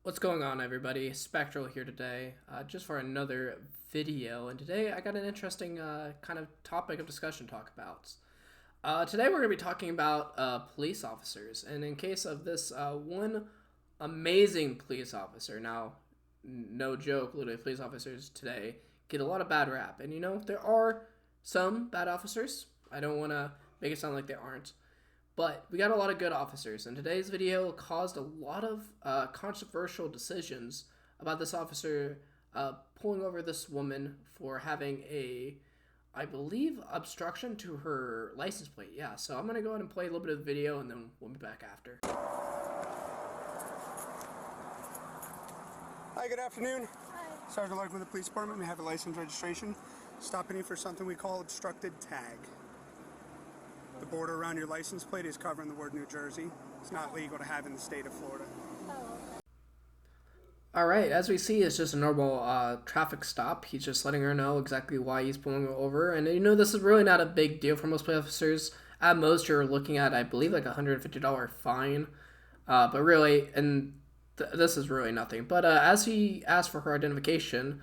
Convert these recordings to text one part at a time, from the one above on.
What's going on, everybody? Spectral here today, just for another video. And today I got an interesting kind of topic of discussion to talk about. Today we're going to be talking about police officers. And in case of this one amazing police officer, now, no joke, literally, police officers today get a lot of bad rap. And there are some bad officers. I don't want to make it sound like they aren't. But we got a lot of good officers, and today's video caused a lot of controversial decisions about this officer pulling over this woman for having I believe, obstruction to her license plate. Yeah, so I'm going to go ahead and play a little bit of the video, and then we'll be back after. Hi, good afternoon. Hi. Sergeant Lark with the police department. We have a license registration. Stopping you for something we call obstructed tag. The border around your license plate is covering the word New Jersey. It's not legal to have in the state of Florida. Oh, okay. Alright, as we see, it's just a normal traffic stop. He's just letting her know exactly why he's pulling her over. And this is really not a big deal for most police officers. At most, you're looking at, I believe, like a $150 fine. But really, this is really nothing. But as he asks for her identification,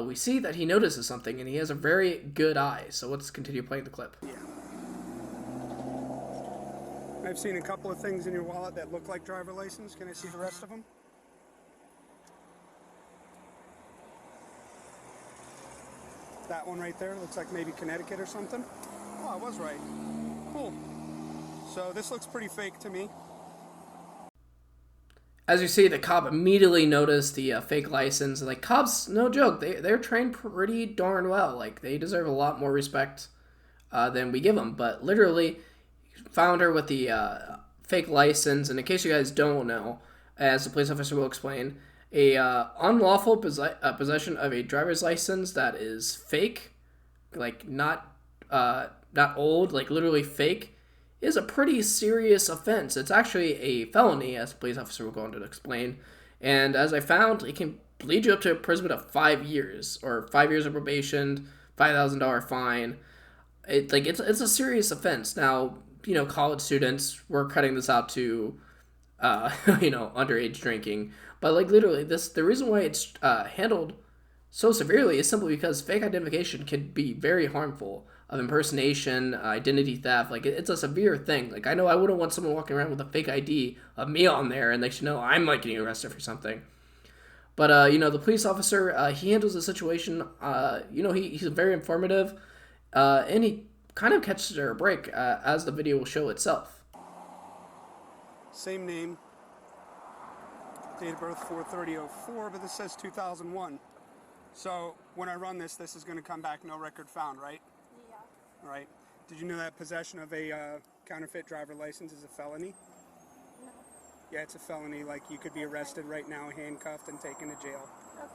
we see that he notices something, and he has a very good eye. So let's continue playing the clip. Yeah. I've seen a couple of things in your wallet that look like driver license. Can I see the rest of them? That one right there looks like maybe Connecticut or something. Oh, I was right. Cool. So this looks pretty fake to me. As you see, the cop immediately noticed the fake license. Like, cops, no joke, they're trained pretty darn well. Like, they deserve a lot more respect than we give them. But literally, found her with the fake license. And in case you guys don't know, as the police officer will explain, a unlawful possession of a driver's license that is fake, like not old, like literally fake, is a pretty serious offense. It's actually a felony, as the police officer will go on to explain. And as I found, it can lead you up to imprisonment of 5 years, or 5 years of probation, $5,000 fine. It's a serious offense. Now, college students, we're cutting this out to, underage drinking. But like literally, the reason why it's handled so severely is simply because fake identification can be very harmful. Of impersonation, identity theft, like it's a severe thing. Like I know I wouldn't want someone walking around with a fake ID of me on there, and they should know I'm like getting arrested for something. But the police officer, he handles the situation. He's very informative, and he kind of catches her a break, as the video will show itself. Same name. Date of birth 4/30/04, but this says 2001. So when I run this is going to come back no record found, right? Yeah. Right. Did you know that possession of a counterfeit driver license is a felony? No. Yeah, it's a felony. Like you could be arrested right now, handcuffed, and taken to jail. Okay.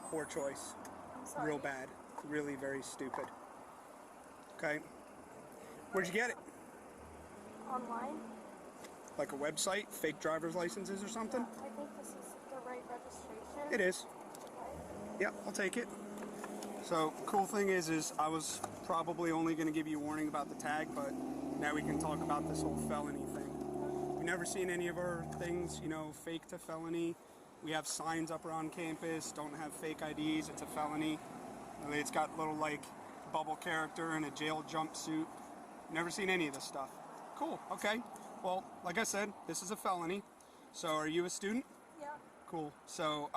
Poor choice. I'm sorry. Real bad. Really very stupid. Okay. Where'd you get it? Online? Like a website? Fake driver's licenses or something? I think this is the right registration. It is. Okay. Yep, I'll take it. So, cool thing is I was probably only going to give you a warning about the tag, but now we can talk about this whole felony thing. We've never seen any of our things, fake to felony. We have signs up around campus, don't have fake IDs, it's a felony. And it's got little, bubble character and a jail jumpsuit. Never seen any of this stuff. Cool, okay. Well, like I said, this is a felony. So, are you a student? Yeah. Cool. So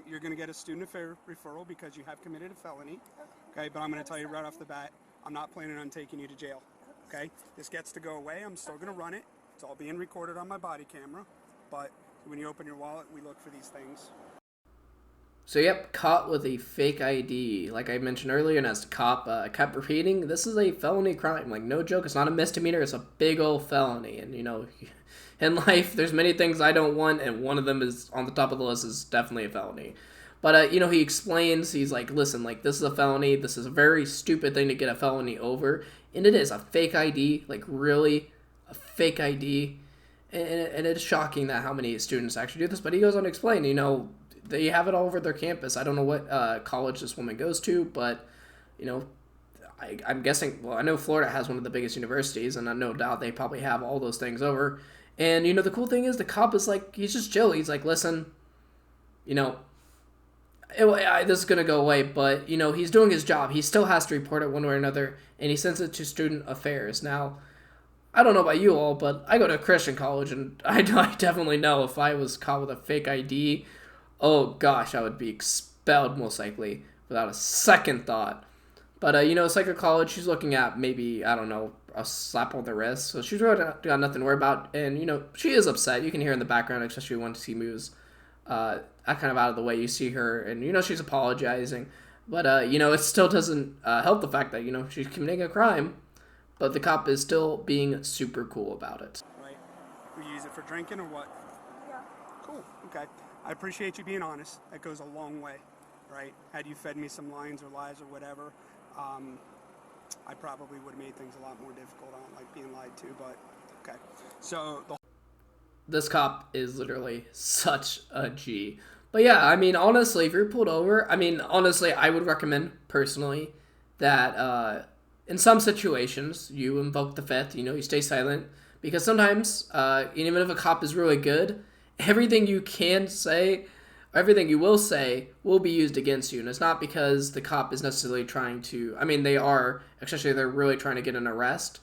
you're going to get a student affair referral because you have committed a felony. Okay, but I'm going to tell you right off the bat, I'm not planning on taking you to jail. Okay, this gets to go away. I'm still going to run it. It's all being recorded on my body camera. But when you open your wallet, we look for these things. So yep, caught with a fake ID. Like I mentioned earlier, and as the cop kept repeating, this is a felony crime. Like no joke, it's not a misdemeanor, it's a big old felony. And in life, there's many things I don't want, and one of them is on the top of the list is definitely a felony. But he explains, he's like, listen, like this is a felony. This is a very stupid thing to get a felony over, and it is a fake ID. Like really, a fake ID. And it's shocking that how many students actually do this. But he goes on to explain, they have it all over their campus. I don't know what college this woman goes to, but, I'm guessing, well, I know Florida has one of the biggest universities, and I no doubt they probably have all those things over. And, the cool thing is the cop is like, he's just chill. He's like, listen, you know, this is going to go away, but, you know, he's doing his job. He still has to report it one way or another, and he sends it to student affairs. Now, I don't know about you all, but I go to a Christian college, and I definitely know if I was caught with a fake ID, oh gosh, I would be expelled most likely without a second thought. But, you know, Psycho College, she's looking at maybe, I don't know, a slap on the wrist. So she's really got nothing to worry about. And, you know, she is upset. You can hear in the background, especially when she moves kind of out of the way. You see her, and, you know, she's apologizing. But, you know, it still doesn't help the fact that, you know, she's committing a crime. But the cop is still being super cool about it. Right. We use it for drinking or what? Yeah. Cool. Okay. I appreciate you being honest. That goes a long way, right? Had you fed me some lines or lies or whatever, I probably would have made things a lot more difficult. I don't like being lied to, but okay. So this cop is literally such a G. But yeah, I mean, honestly, if you're pulled over, I mean, honestly, I would recommend personally that in some situations you invoke the fifth. You know, you stay silent, because sometimes even if a cop is really good, everything you can say, everything you will say will be used against you. And it's not because the cop is necessarily trying to, I mean, they are, especially if they're really trying to get an arrest.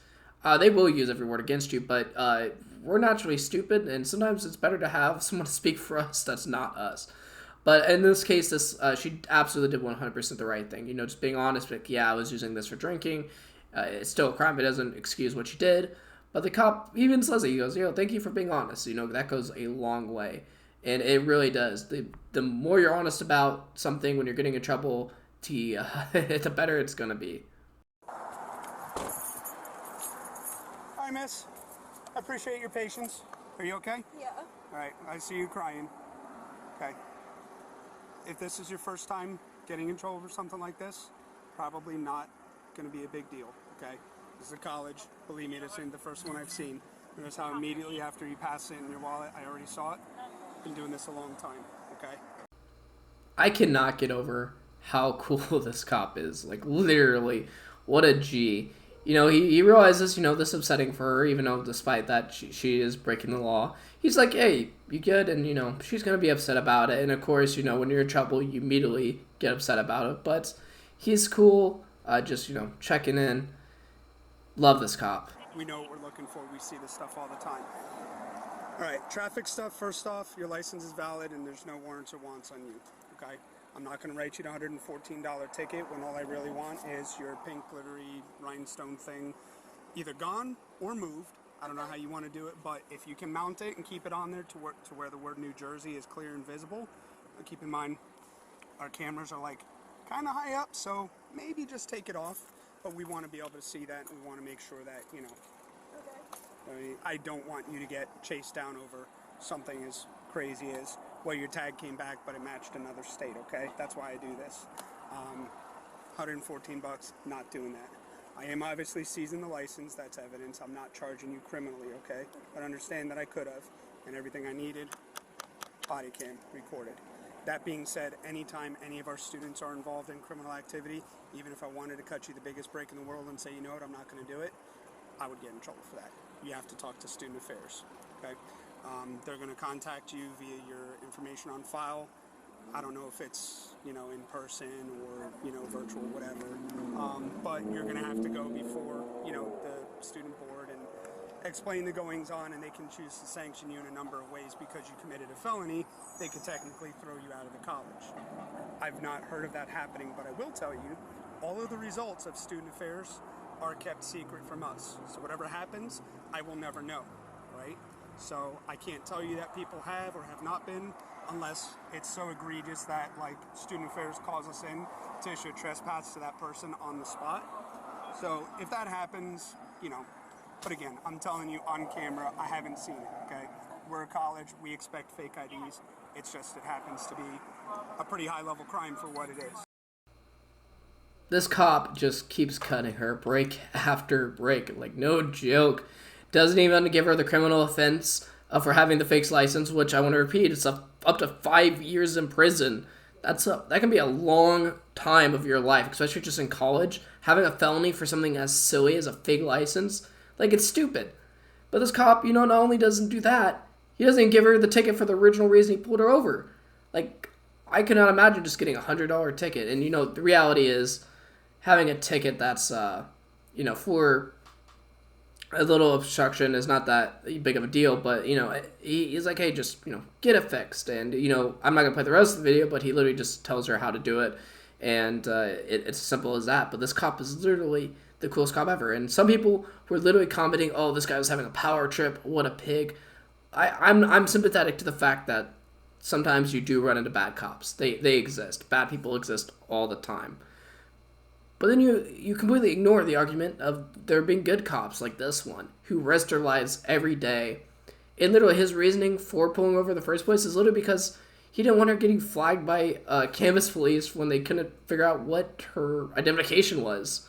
They will use every word against you, but we're naturally stupid, and sometimes it's better to have someone to speak for us that's not us. But in this case, she absolutely did 100% the right thing. You know, just being honest, like, yeah, I was using this for drinking. It's still a crime. It doesn't excuse what you did. But the cop even says it. He goes, thank you for being honest. You know, that goes a long way. And it really does. The more you're honest about something when you're getting in trouble, the better it's going to be. hi, miss. I appreciate your patience. Are you okay? Yeah. All right. I see you crying. Okay. If this is your first time getting in trouble for something like this, probably not going to be a big deal, okay? This is a college. Believe me, this ain't the first one I've seen. Notice how immediately after you pass it in your wallet, I already saw it. Been doing this a long time, okay? I cannot get over how cool this cop is. Like, literally, what a G. You know, he realizes, you know, this is upsetting for her, even though despite that she is breaking the law. He's like, hey, you good? And, you know, she's going to be upset about it. And, of course, you know, when you're in trouble, you immediately get upset about it. But he's cool, just, you know, checking in. Love this cop. We know what we're looking for. We see this stuff all the time. All right, traffic stuff, first off, your license is valid and there's no warrants or wants on you, okay? I'm not going to write you a $114 ticket when all I really want is your pink glittery rhinestone thing either gone or moved. I don't know how you want to do it, but if you can mount it and keep it on there to where the word New Jersey is clear and visible, keep in mind our cameras are like kind of high up, so maybe just take it off, but we want to be able to see that, and we want to make sure that, you know, I don't want you to get chased down over something as crazy as, well, your tag came back, but it matched another state, okay? That's why I do this. $114, not doing that. I am obviously seizing the license, that's evidence. I'm not charging you criminally, okay? But understand that I could have, and everything I needed, body cam, recorded. That being said, anytime any of our students are involved in criminal activity, even if I wanted to cut you the biggest break in the world and say, you know what, I'm not going to do it, I would get in trouble for that. You have to talk to student affairs, okay? They're going to contact you via your information on file. I don't know if it's, you know, in person or, you know, virtual, whatever. But you're going to have to go before, you know, the student board and explain the goings on, and they can choose to sanction you in a number of ways. Because you committed a felony, they could technically throw you out of the college. I've not heard of that happening, but I will tell you, all of the results of student affairs are kept secret from us. So whatever happens, I will never know, right? So I can't tell you that people have or have not been, unless it's so egregious that, like, student affairs calls us in to issue a trespass to that person on the spot. So if that happens, you know, but again, I'm telling you on camera, I haven't seen it, okay? We're a college, we expect fake IDs. It's just, it happens to be a pretty high level crime for what it is. This cop just keeps cutting her break after break, like, no joke. Doesn't even give her the criminal offense for having the fake license, which I want to repeat, it's up to 5 years in prison. That can be a long time of your life, especially just in college. Having a felony for something as silly as a fake license, like, it's stupid. But this cop, you know, not only doesn't do that, he doesn't even give her the ticket for the original reason he pulled her over. Like, I cannot imagine just getting $100 ticket. And, you know, the reality is having a ticket that's, you know, for a little obstruction is not that big of a deal. But, you know, he's like, hey, just, you know, get it fixed. And, you know, I'm not going to play the rest of the video, but he literally just tells her how to do it. And it's as simple as that. But this cop is literally the coolest cop ever. And some people were literally commenting, oh, this guy was having a power trip. What a pig. I'm sympathetic to the fact that sometimes you do run into bad cops. They exist. Bad people exist all the time. But then you completely ignore the argument of there being good cops like this one who risk their lives every day. And literally his reasoning for pulling over in the first place is literally because he didn't want her getting flagged by campus police when they couldn't figure out what her identification was.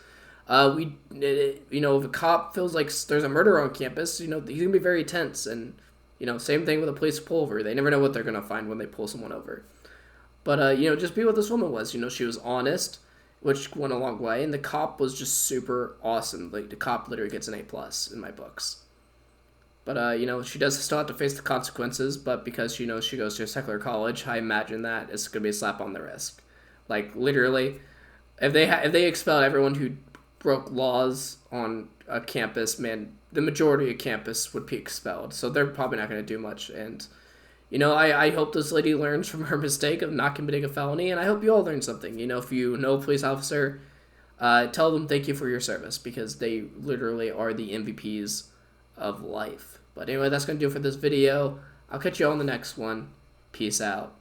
You know, if a cop feels like there's a murder on campus, you know, he's gonna be very tense. And, you know, same thing with a police pullover. They never know what they're gonna find when they pull someone over. But you know, just be what this woman was. You know, she was honest, which went a long way, and the cop was just super awesome. Like, the cop literally gets an A+ in my books. But, you know, she does still have to face the consequences, but because, you know, she goes to a secular college, I imagine that it's going to be a slap on the wrist. Like, literally, if they expelled everyone who broke laws on a campus, man, the majority of campus would be expelled. So they're probably not going to do much. And, you know, I hope this lady learns from her mistake of not committing a felony, and I hope you all learn something. You know, if you know a police officer, tell them thank you for your service, because they literally are the MVPs of life. But anyway, that's going to do it for this video. I'll catch you all in the next one. Peace out.